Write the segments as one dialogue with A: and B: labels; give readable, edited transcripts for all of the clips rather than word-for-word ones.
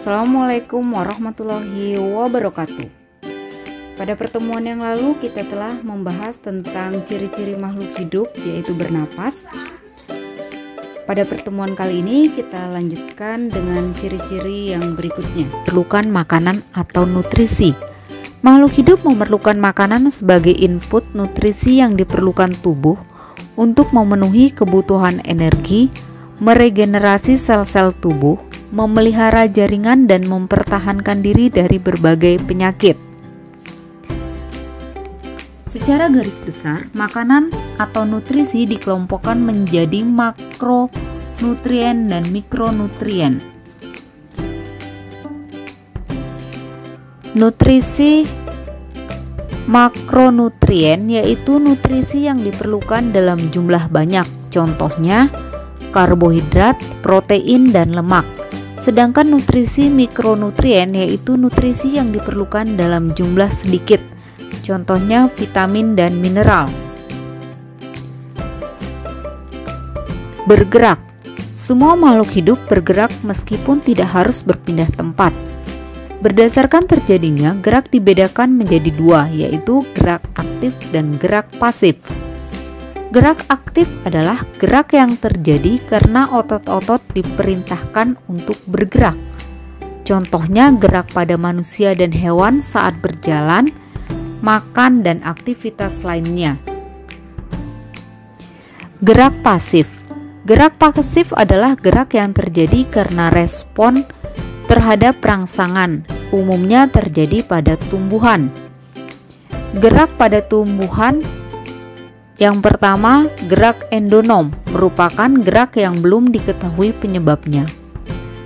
A: Assalamualaikum warahmatullahi wabarakatuh. Pada pertemuan yang lalu kita telah membahas tentang ciri-ciri makhluk hidup, yaitu bernapas. Pada pertemuan kali ini kita lanjutkan dengan ciri-ciri yang berikutnya. Perlukan makanan atau nutrisi. Makhluk hidup memerlukan makanan sebagai input nutrisi yang diperlukan tubuh untuk memenuhi kebutuhan energi, meregenerasi sel-sel tubuh, memelihara jaringan dan mempertahankan diri dari berbagai penyakit. Secara garis besar, makanan atau nutrisi dikelompokkan menjadi makronutrien dan mikronutrien. Nutrisi makronutrien yaitu nutrisi yang diperlukan dalam jumlah banyak, contohnya karbohidrat, protein, dan lemak. Sedangkan nutrisi mikronutrien yaitu nutrisi yang diperlukan dalam jumlah sedikit, contohnya vitamin dan mineral. Bergerak. Semua makhluk hidup bergerak meskipun tidak harus berpindah tempat. Berdasarkan terjadinya, gerak dibedakan menjadi dua, yaitu gerak aktif dan gerak pasif. Gerak aktif adalah gerak yang terjadi karena otot-otot diperintahkan untuk bergerak. Contohnya gerak pada manusia dan hewan saat berjalan, makan, dan aktivitas lainnya. Gerak pasif. Gerak pasif adalah gerak yang terjadi karena respon terhadap rangsangan, umumnya terjadi pada tumbuhan. Gerak pada tumbuhan yang pertama, gerak endonom, merupakan gerak yang belum diketahui penyebabnya.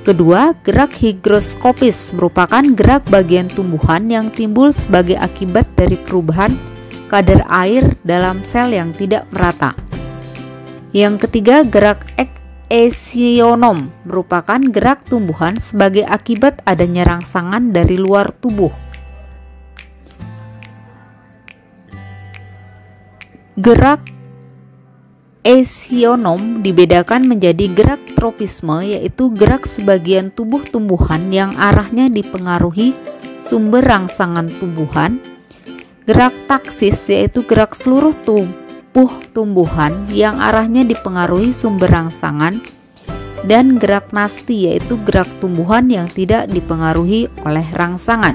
A: Kedua, gerak higroskopis, merupakan gerak bagian tumbuhan yang timbul sebagai akibat dari perubahan kadar air dalam sel yang tidak merata. Yang ketiga, gerak esionom, merupakan gerak tumbuhan sebagai akibat adanya rangsangan dari luar tubuh. Gerak esionom dibedakan menjadi gerak tropisme, yaitu gerak sebagian tubuh tumbuhan yang arahnya dipengaruhi sumber rangsangan tumbuhan. Gerak taksis yaitu gerak seluruh tubuh tumbuhan yang arahnya dipengaruhi sumber rangsangan. Dan gerak nasti yaitu gerak tumbuhan yang tidak dipengaruhi oleh rangsangan.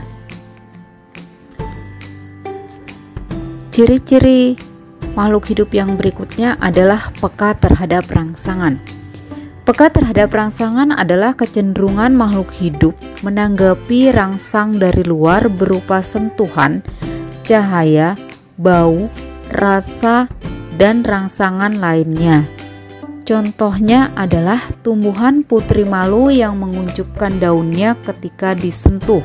A: Ciri-ciri makhluk hidup yang berikutnya adalah peka terhadap rangsangan. Peka terhadap rangsangan adalah kecenderungan makhluk hidup menanggapi rangsang dari luar berupa sentuhan, cahaya, bau, rasa, dan rangsangan lainnya. Contohnya adalah tumbuhan putri malu yang mengunculkan daunnya ketika disentuh.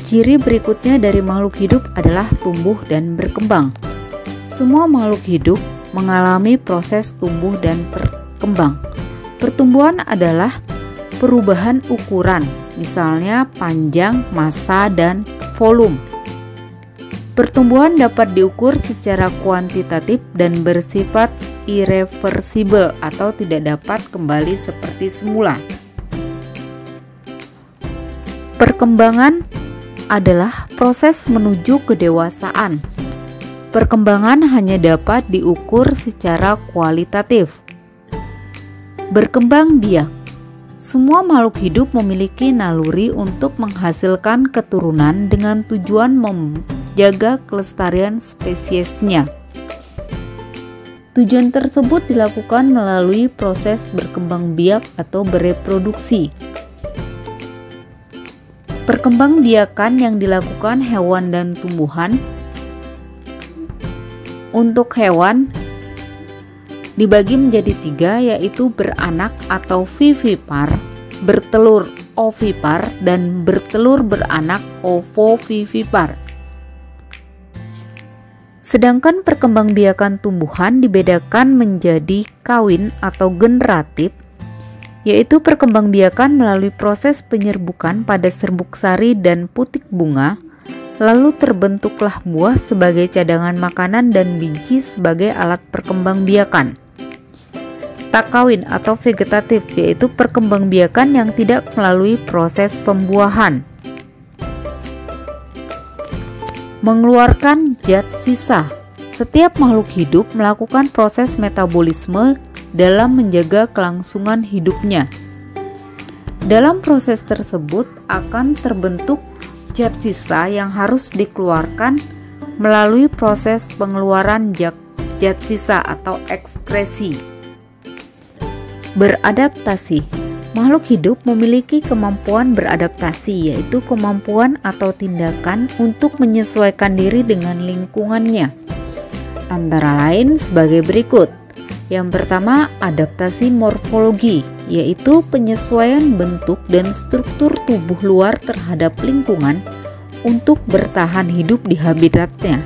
A: Ciri berikutnya dari makhluk hidup adalah tumbuh dan berkembang. Semua makhluk hidup mengalami proses tumbuh dan berkembang. Pertumbuhan adalah perubahan ukuran, misalnya panjang, massa, dan volume. Pertumbuhan dapat diukur secara kuantitatif dan bersifat irreversibel atau tidak dapat kembali seperti semula. Perkembangan adalah proses menuju kedewasaan. Perkembangan hanya dapat diukur secara kualitatif. Berkembang biak. Semua makhluk hidup memiliki naluri untuk menghasilkan keturunan dengan tujuan menjaga kelestarian spesiesnya. Tujuan tersebut dilakukan melalui proses berkembang biak atau bereproduksi. Perkembangbiakan yang dilakukan hewan dan tumbuhan. Untuk hewan dibagi menjadi tiga, yaitu beranak atau vivipar, bertelur ovipar, dan bertelur beranak ovovivipar. Sedangkan perkembangbiakan tumbuhan dibedakan menjadi kawin atau generatif, yaitu perkembangbiakan melalui proses penyerbukan pada serbuk sari dan putik bunga, lalu terbentuklah buah sebagai cadangan makanan dan biji sebagai alat perkembangbiakan. tak kawin atau vegetatif, yaitu perkembangbiakan yang tidak melalui proses pembuahan. Mengeluarkan zat sisa. Setiap makhluk hidup melakukan proses metabolisme dalam menjaga kelangsungan hidupnya. Dalam proses tersebut akan terbentuk zat sisa yang harus dikeluarkan melalui proses pengeluaran zat sisa atau ekskresi. Beradaptasi. Makhluk hidup memiliki kemampuan beradaptasi, yaitu kemampuan atau tindakan untuk menyesuaikan diri dengan lingkungannya. Antara lain sebagai berikut. Yang pertama, adaptasi morfologi, yaitu penyesuaian bentuk dan struktur tubuh luar terhadap lingkungan untuk bertahan hidup di habitatnya.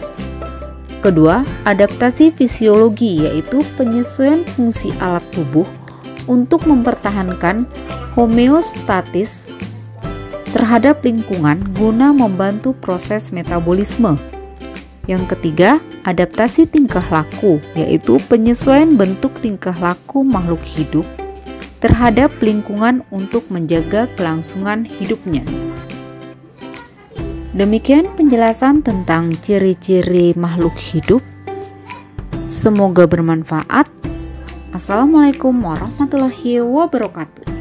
A: Kedua, adaptasi fisiologi, yaitu penyesuaian fungsi alat tubuh untuk mempertahankan homeostatis terhadap lingkungan guna membantu proses metabolisme. Yang ketiga, adaptasi tingkah laku, yaitu penyesuaian bentuk tingkah laku makhluk hidup terhadap lingkungan untuk menjaga kelangsungan hidupnya. Demikian penjelasan tentang ciri-ciri makhluk hidup. Semoga bermanfaat. Assalamualaikum warahmatullahi wabarakatuh.